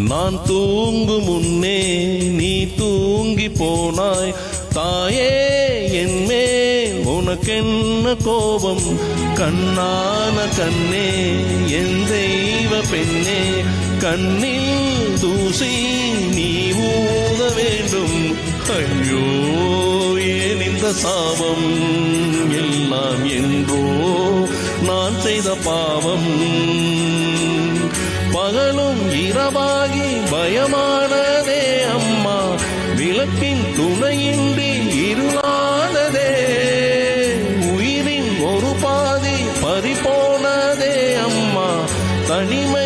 நான் தூங்கும் முன்னே நீ தூங்கி போனாய். தாயே என்மேல் உனக்கென்ன கோபம்? கண்ணான கண்ணே என் தெய்வ பெண்ணே, கண்ணில் தூசி நீ ஊத வேண்டும். ஐயோ ஏன் இந்த சாபம்? எல்லாம் என்றோ நான் செய்த பாவம். பகலும் இரவாகி பயமானதே அம்மா, விளக்கின் துணையின்றி இருளானதே. உயிரின் ஒரு பாதி பறிபோனதே அம்மா, தனிமை